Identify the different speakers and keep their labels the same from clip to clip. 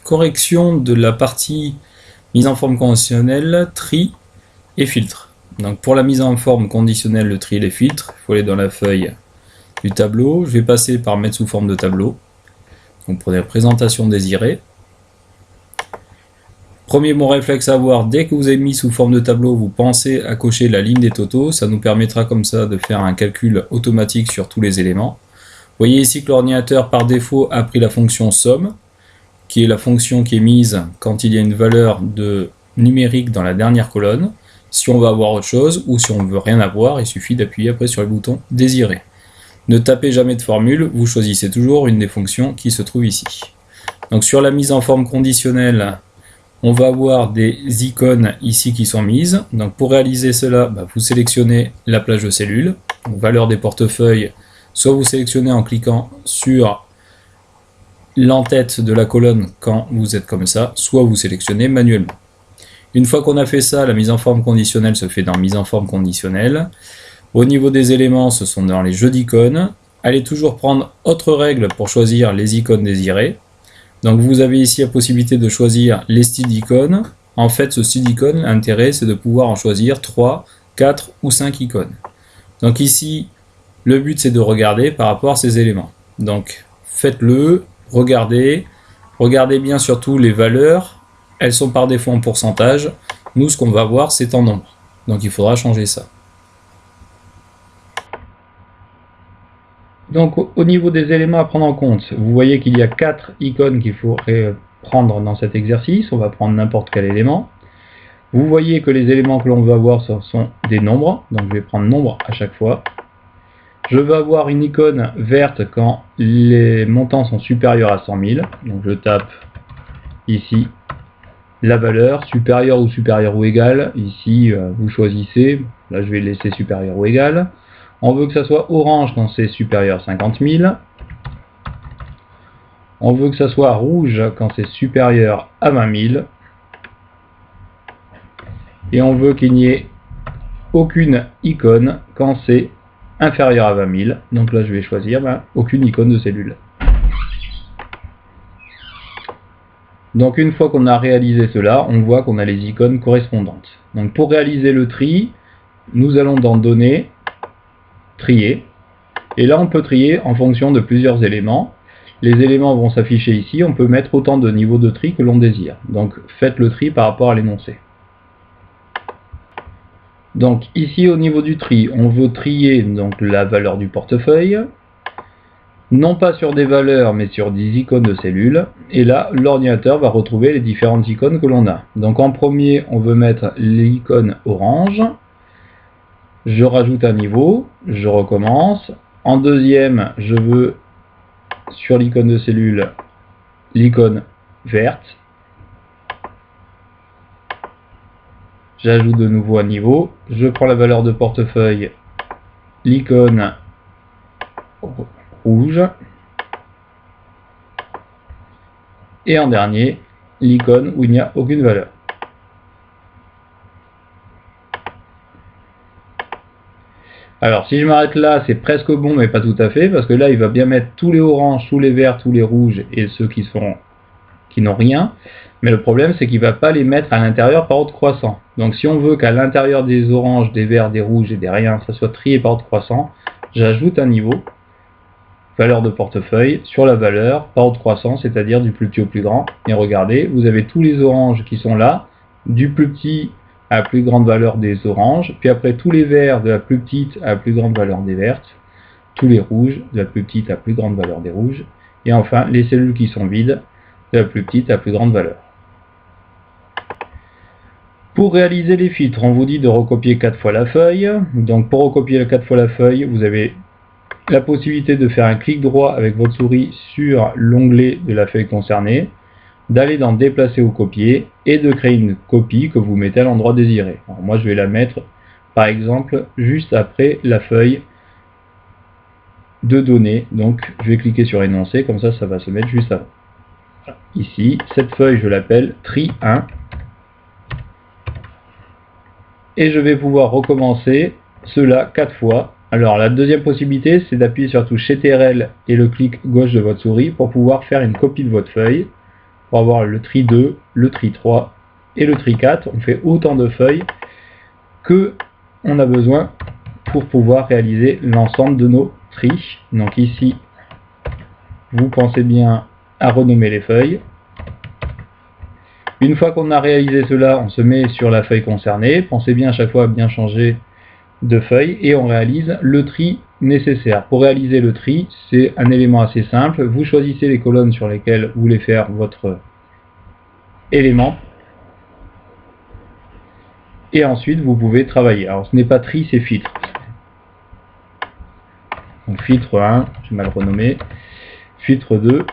Speaker 1: correction de la partie mise en forme conditionnelle, tri et filtre. Donc pour la mise en forme conditionnelle, le tri et les filtres, il faut aller dans la feuille du tableau. Je vais passer par mettre sous forme de tableau. Donc pour des présentations désirées. Premier bon réflexe à avoir, dès que vous avez mis sous forme de tableau, vous pensez à cocher la ligne des totaux. Ça nous permettra comme ça de faire un calcul automatique sur tous les éléments. Vous voyez ici que l'ordinateur par défaut a pris la fonction somme, qui est la fonction qui est mise quand il y a une valeur de numérique dans la dernière colonne. Si on veut avoir autre chose ou si on ne veut rien avoir, il suffit d'appuyer après sur le bouton désirer. Ne tapez jamais de formule, vous choisissez toujours une des fonctions qui se trouve ici. Donc sur la mise en forme conditionnelle, on va avoir des icônes ici qui sont mises. Donc pour réaliser cela, vous sélectionnez la plage de cellules, donc valeur des portefeuilles, soit vous sélectionnez en cliquant sur l'entête de la colonne quand vous êtes comme ça, soit vous sélectionnez manuellement. Une fois qu'on a fait ça, la mise en forme conditionnelle se fait dans mise en forme conditionnelle. Au niveau des éléments, ce sont dans les jeux d'icônes. Allez toujours prendre autre règle pour choisir les icônes désirées. Donc vous avez ici la possibilité de choisir les styles d'icônes. En fait, ce style d'icône, l'intérêt, c'est de pouvoir en choisir 3, 4 ou 5 icônes. Donc ici, le but, c'est de regarder par rapport à ces éléments. Donc faites-le, regardez bien surtout les valeurs. Elles sont par défaut en pourcentage. Nous, ce qu'on va voir, c'est en nombre. Donc il faudra changer ça. Donc au niveau des éléments à prendre en compte, vous voyez qu'il y a 4 icônes qu'il faudrait prendre dans cet exercice. On va prendre n'importe quel élément. Vous voyez que les éléments que l'on veut avoir sont des nombres. Donc je vais prendre nombre à chaque fois. Je veux avoir une icône verte quand les montants sont supérieurs à 100 000. Donc je tape ici la valeur, supérieure ou égale. Ici vous choisissez. Là je vais laisser supérieur ou égal. On veut que ça soit orange quand c'est supérieur à 50 000. On veut que ça soit rouge quand c'est supérieur à 20 000. Et on veut qu'il n'y ait aucune icône quand c'est inférieur à 20 000. Donc là je vais choisir aucune icône de cellule. Donc une fois qu'on a réalisé cela, on voit qu'on a les icônes correspondantes. Donc pour réaliser le tri, nous allons dans Données, Trier. Et là on peut trier en fonction de plusieurs éléments. Les éléments vont s'afficher ici. On peut mettre autant de niveaux de tri que l'on désire. Donc faites le tri par rapport à l'énoncé. Donc ici au niveau du tri, on veut trier donc la valeur du portefeuille. Non pas sur des valeurs mais sur des icônes de cellules. Et là l'ordinateur va retrouver les différentes icônes que l'on a. Donc en premier on veut mettre l'icône orange. Je rajoute un niveau, je recommence. En deuxième, je veux sur l'icône de cellule l'icône verte. J'ajoute de nouveau un niveau. Je prends la valeur de portefeuille, l'icône rouge. Et en dernier, l'icône où il n'y a aucune valeur. Alors si je m'arrête là, c'est presque bon mais pas tout à fait, parce que là il va bien mettre tous les oranges, tous les verts, tous les rouges et ceux qui n'ont rien. Mais le problème c'est qu'il ne va pas les mettre à l'intérieur par ordre croissant. Donc si on veut qu'à l'intérieur des oranges, des verts, des rouges et des riens, ça soit trié par ordre croissant, j'ajoute un niveau, valeur de portefeuille, sur la valeur par ordre croissant, c'est-à-dire du plus petit au plus grand. Et regardez, vous avez tous les oranges qui sont là, du plus petit à la plus grande valeur des oranges, puis après tous les verts de la plus petite à la plus grande valeur des vertes, tous les rouges de la plus petite à la plus grande valeur des rouges, et enfin les cellules qui sont vides de la plus petite à la plus grande valeur. Pour réaliser les filtres, on vous dit de recopier 4 fois la feuille. Donc pour recopier 4 fois la feuille, vous avez la possibilité de faire un clic droit avec votre souris sur l'onglet de la feuille concernée, d'aller dans déplacer ou copier et de créer une copie que vous mettez à l'endroit désiré. Alors moi je vais la mettre par exemple juste après la feuille de données, donc je vais cliquer sur énoncer, comme ça ça va se mettre juste avant. Ici, cette feuille je l'appelle tri 1 et je vais pouvoir recommencer cela 4 fois. Alors la deuxième possibilité c'est d'appuyer sur la touche CTRL et le clic gauche de votre souris pour pouvoir faire une copie de votre feuille. pour avoir le tri 2, le tri 3 et le tri 4. On fait autant de feuilles que on a besoin pour pouvoir réaliser l'ensemble de nos tris. Donc ici, vous pensez bien à renommer les feuilles. Une fois qu'on a réalisé cela, on se met sur la feuille concernée. Pensez bien à chaque fois à bien changer de feuille et on réalise le tri nécessaire. Pour réaliser le tri, c'est un élément assez simple. Vous choisissez les colonnes sur lesquelles vous voulez faire votre élément et ensuite vous pouvez travailler. Alors ce n'est pas tri, c'est filtre. Donc filtre 1, j'ai mal renommé, filtre 2,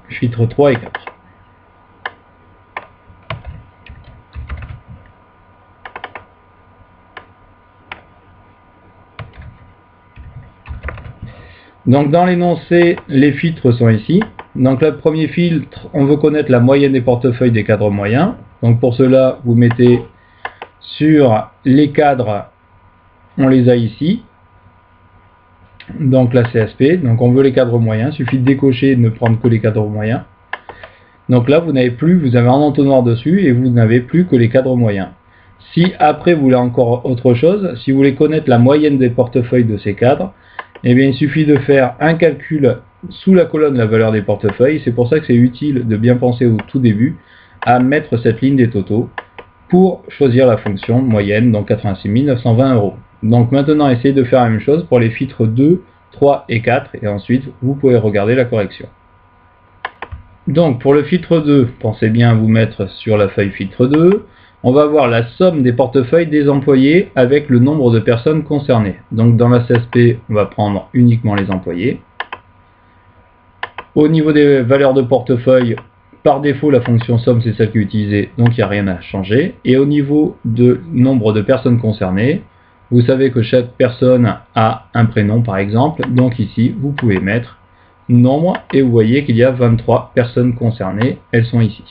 Speaker 1: filtre 3 et 4. Donc dans l'énoncé, les filtres sont ici. Donc le premier filtre, on veut connaître la moyenne des portefeuilles des cadres moyens. Donc pour cela, vous mettez sur les cadres, on les a ici. Donc la CSP, donc on veut les cadres moyens, il suffit de décocher et de ne prendre que les cadres moyens. Donc là, vous n'avez plus, vous avez un entonnoir dessus et vous n'avez plus que les cadres moyens. Si après vous voulez encore autre chose, si vous voulez connaître la moyenne des portefeuilles de ces cadres, eh bien il suffit de faire un calcul sous la colonne la valeur des portefeuilles. C'est pour ça que c'est utile de bien penser au tout début à mettre cette ligne des totaux pour choisir la fonction moyenne, donc 86 920 €. Donc maintenant essayez de faire la même chose pour les filtres 2, 3 et 4 et ensuite vous pouvez regarder la correction. Donc pour le filtre 2, pensez bien à vous mettre sur la feuille filtre 2. On va voir la somme des portefeuilles des employés avec le nombre de personnes concernées. Donc dans la CSP, on va prendre uniquement les employés. Au niveau des valeurs de portefeuille, par défaut la fonction somme c'est celle qui est utilisée, donc il n'y a rien à changer. Et au niveau de nombre de personnes concernées, vous savez que chaque personne a un prénom par exemple, donc ici vous pouvez mettre nombre et vous voyez qu'il y a 23 personnes concernées, elles sont ici.